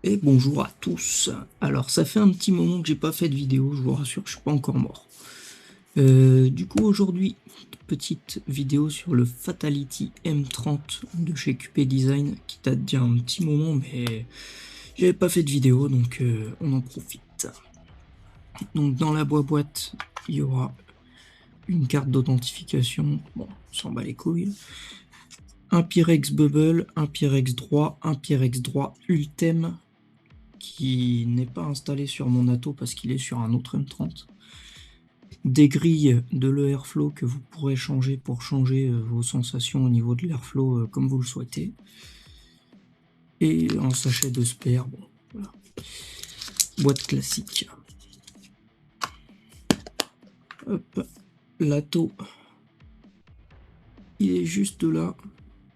Et bonjour à tous. Alors ça fait un petit moment que j'ai pas fait de vidéo, je vous rassure, je suis pas encore mort. Du coup aujourd'hui, petite vidéo sur le Fatality M30 de chez QP Design qui date d'il y a un petit moment, mais j'avais pas fait de vidéo donc on en profite. Donc dans la boîte, il y aura une carte d'authentification, bon, on s'en bat les couilles. Un Pyrex Bubble, un Pyrex droit, un Pyrex droit Ultem, qui n'est pas installé sur mon Atto parce qu'il est sur un autre M30. Des grilles de l'Airflow que vous pourrez changer pour changer vos sensations au niveau de l'Airflow comme vous le souhaitez. Et un sachet de spare, bon, voilà. Boîte classique. Hop, l'Atto, il est juste là.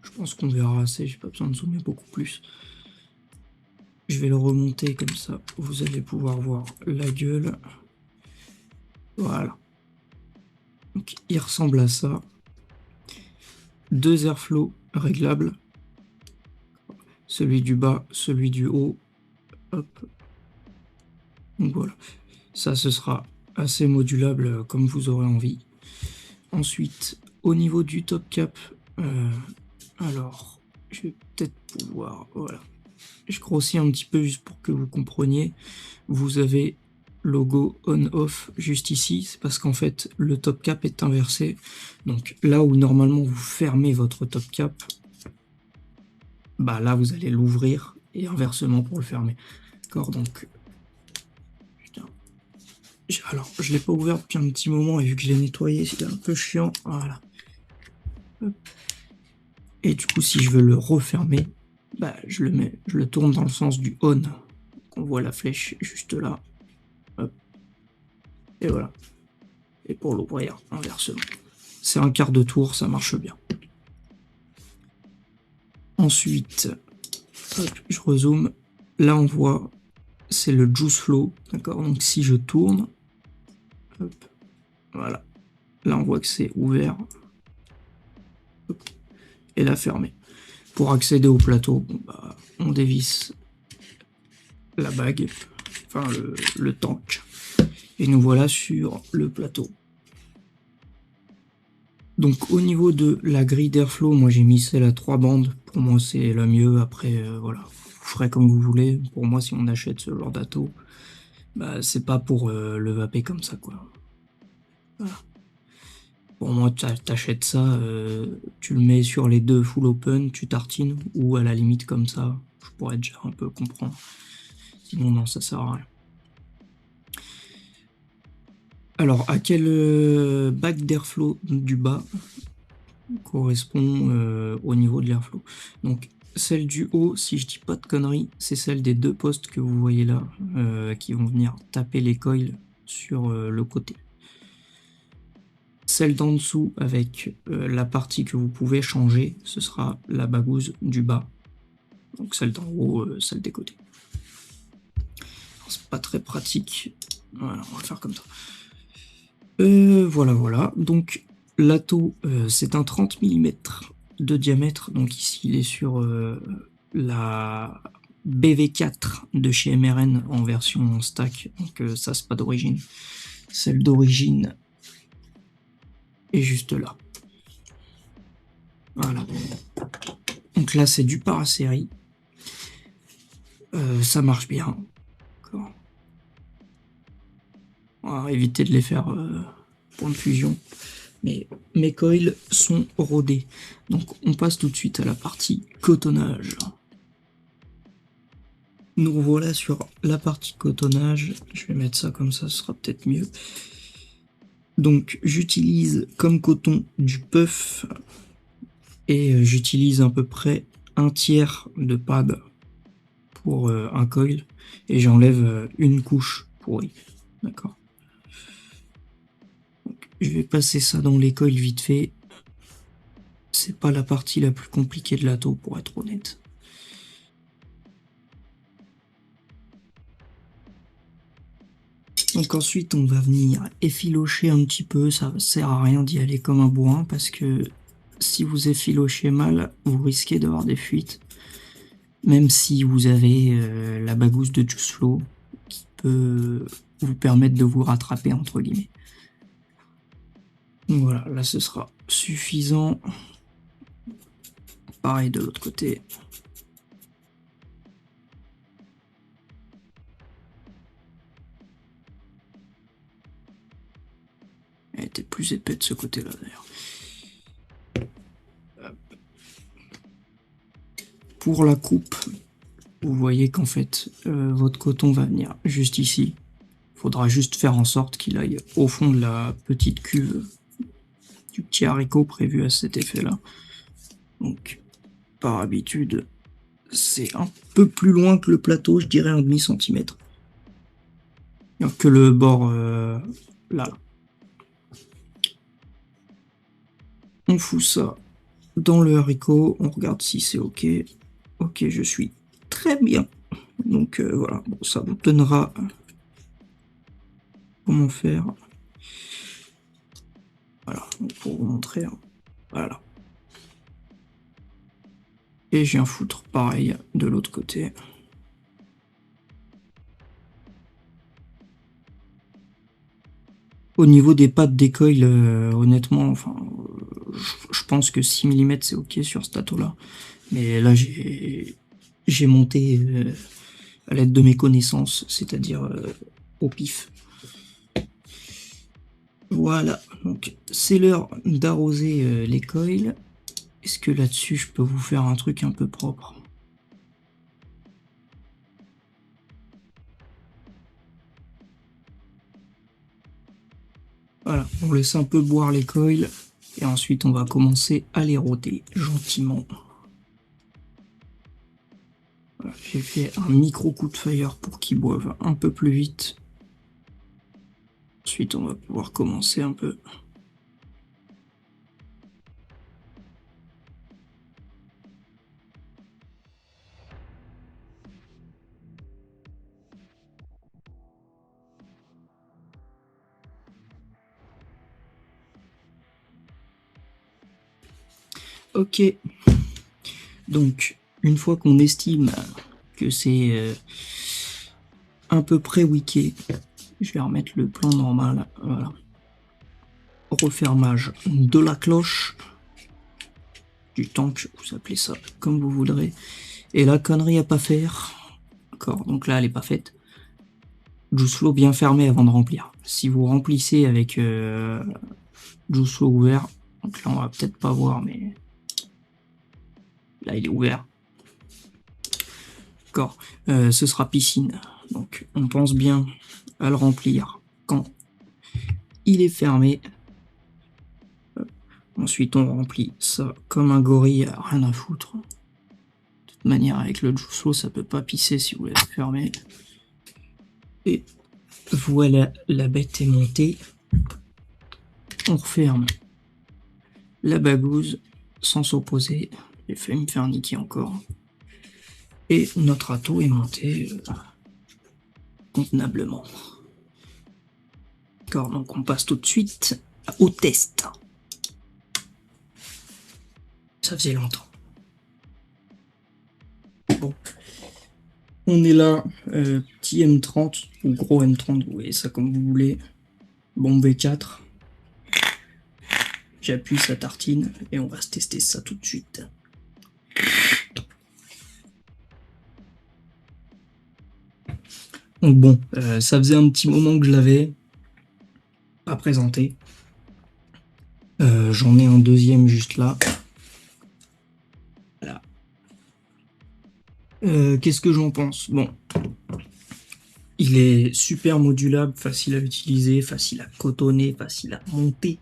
Je pense qu'on verra assez, j'ai pas besoin de zoomer beaucoup plus. Je vais le remonter comme ça, vous allez pouvoir voir la gueule. Voilà. Donc, il ressemble à ça. Deux airflow réglables. Celui du bas, celui du haut. Hop. Donc voilà. Ça, ce sera assez modulable comme vous aurez envie. Ensuite, au niveau du top cap, alors, je vais peut-être pouvoir... Voilà. Je grossis un petit peu juste pour que vous compreniez. Vous avez logo on-off juste ici, c'est parce qu'en fait le top cap est inversé. Donc là où normalement vous fermez votre top cap, bah là vous allez l'ouvrir et inversement pour le fermer. D'accord, donc putain. Alors je l'ai pas ouvert depuis un petit moment et vu que je l'ai nettoyé c'est un peu chiant. Voilà. Hop. Et du coup si je veux le refermer, bah je le tourne dans le sens du on. Donc, on voit la flèche juste là. Hop. Et voilà. Et pour l'ouvrir inversement. C'est un quart de tour, ça marche bien. Ensuite, hop, je rezoome. Là, on voit, c'est le juice flow, d'accord. Donc, si je tourne, hop, voilà. Là, on voit que c'est ouvert. Hop, et là, fermé. Pour accéder au plateau, bon, bah, on dévisse la bague, enfin le tank. Et nous voilà sur le plateau. Donc au niveau de la grille d'airflow, moi j'ai mis celle à 3 bandes. Pour moi c'est la mieux. Après voilà, vous ferez comme vous voulez. Pour moi si on achète ce genre d'atto, bah c'est pas pour le vaper comme ça quoi. Voilà. Pour moi t'achètes ça, tu le mets sur les deux full open, tu tartines, ou à la limite comme ça, je pourrais déjà un peu comprendre. Sinon non, ça sert à rien. Alors à quelle bague d'airflow du bas correspond au niveau de l'airflow? Donc celle du haut, si je dis pas de conneries, c'est celle des deux postes que vous voyez là, qui vont venir taper les coils sur le côté. Celle d'en dessous avec la partie que vous pouvez changer, ce sera la bagouze du bas. Donc celle d'en haut, celle des côtés. C'est pas très pratique. Voilà, on va faire comme ça. Voilà. Donc l'atto, c'est un 30 mm de diamètre. Donc ici, il est sur la BV4 de chez MRN en version stack. Donc ça, c'est pas d'origine. Celle d'origine est juste là. Voilà. Donc là, c'est du parasérie. Ça marche bien. On va éviter de les faire point de fusion. Mais mes coils sont rodés. Donc on passe tout de suite à la partie cotonnage. Nous voilà sur la partie cotonnage. Je vais mettre ça comme ça, ce sera peut-être mieux. Donc j'utilise comme coton du puff et j'utilise à peu près un tiers de pad pour un coil et j'enlève une couche pourrie. D'accord. Je vais passer ça dans les coils vite fait. C'est pas la partie la plus compliquée de l'atto pour être honnête. Donc ensuite on va venir effilocher un petit peu, ça sert à rien d'y aller comme un bourrin parce que si vous effilochez mal, vous risquez d'avoir des fuites. même si vous avez la bagousse de Juice Flow qui peut vous permettre de vous rattraper entre guillemets. Voilà, là ce sera suffisant. Pareil de l'autre côté. Elle était plus épais de ce côté-là d'ailleurs. Pour la coupe, vous voyez qu'en fait, votre coton va venir juste ici. Il faudra juste faire en sorte qu'il aille au fond de la petite cuve du petit haricot prévu à cet effet-là. Donc, par habitude, c'est un peu plus loin que le plateau, je dirais un demi-centimètre. Que le bord là. On fout ça dans le haricot, on regarde si c'est ok. Ok, je suis très bien. Donc voilà, bon, ça vous donnera comment faire. Voilà, pour vous montrer. Voilà. Et j'ai un foutre pareil de l'autre côté. Au niveau des pattes d'écoil, honnêtement, enfin, je pense que 6 mm c'est ok sur ce tato-là. Mais là, j'ai monté à l'aide de mes connaissances, c'est-à-dire au pif. Voilà, donc c'est l'heure d'arroser les coils. Est-ce que là-dessus, je peux vous faire un truc un peu propre? Voilà, on laisse un peu boire les coils et ensuite on va commencer à les rôder gentiment. Voilà, j'ai fait un micro coup de fire pour qu'ils boivent un peu plus vite. Ensuite, on va pouvoir commencer un peu. Ok, donc une fois qu'on estime que c'est à peu près wické, je vais remettre le plan normal, voilà. Refermage de la cloche, du tank, vous appelez ça comme vous voudrez. Et la connerie à pas faire, d'accord, donc là elle est pas faite. Juice Flow bien fermé avant de remplir. Si vous remplissez avec Juice Flow ouvert, donc là on va peut-être pas voir, mais là il est ouvert. D'accord, ce sera piscine. Donc on pense bien à le remplir quand il est fermé. Ensuite on remplit ça comme un gorille, rien à foutre. De toute manière avec le Juice Flow ça peut pas pisser si vous l'avez fermé. Et voilà, la bête est montée. On referme la bagouze sans s'opposer. J'ai failli me faire niquer encore. Et notre atout est monté convenablement. D'accord, donc on passe tout de suite au test. Ça faisait longtemps. Bon. On est là, petit M30 ou gros M30, vous voyez ça comme vous voulez. Bon V4. J'appuie sa tartine et on va se tester ça tout de suite. Donc bon, ça faisait un petit moment que je l'avais pas présenté. J'en ai un deuxième juste là. Voilà. Qu'est-ce que j'en pense? Bon, il est super modulable, facile à utiliser, facile à cotonner, facile à monter.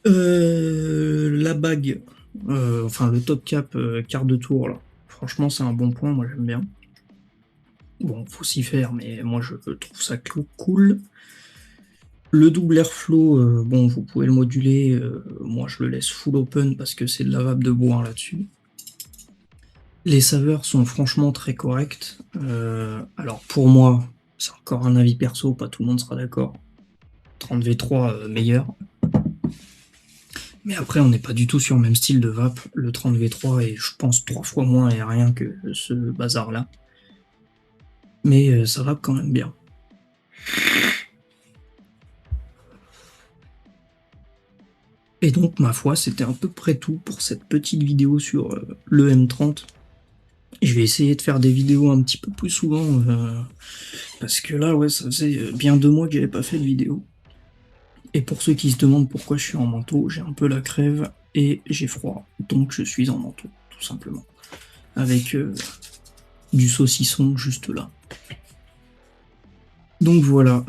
La bague, enfin le top cap quart de tour là, franchement c'est un bon point, moi j'aime bien. Bon, faut s'y faire, mais moi je trouve ça cool. Le double airflow, bon, vous pouvez le moduler, moi je le laisse full open parce que c'est de la vape de bois là-dessus. Les saveurs sont franchement très correctes. Alors pour moi, c'est encore un avis perso, pas tout le monde sera d'accord. 30 V3 meilleur. Mais après, on n'est pas du tout sur le même style de vape. Le 30V3 est, je pense, 3 fois moins aérien que ce bazar-là. Mais ça vape quand même bien. Et donc, ma foi, c'était à peu près tout pour cette petite vidéo sur le M30. Je vais essayer de faire des vidéos un petit peu plus souvent, parce que là, ouais, ça faisait bien 2 mois que j'avais pas fait de vidéo. Et pour ceux qui se demandent pourquoi je suis en manteau, j'ai un peu la crève et j'ai froid, donc je suis en manteau, tout simplement. Avec du saucisson juste là. Donc voilà,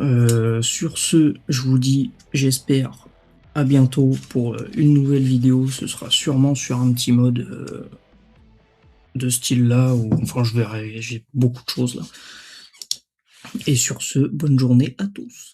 sur ce, je vous dis, j'espère à bientôt pour une nouvelle vidéo. Ce sera sûrement sur un petit mode de style là, ou enfin je verrai, j'ai beaucoup de choses là. Et sur ce, bonne journée à tous.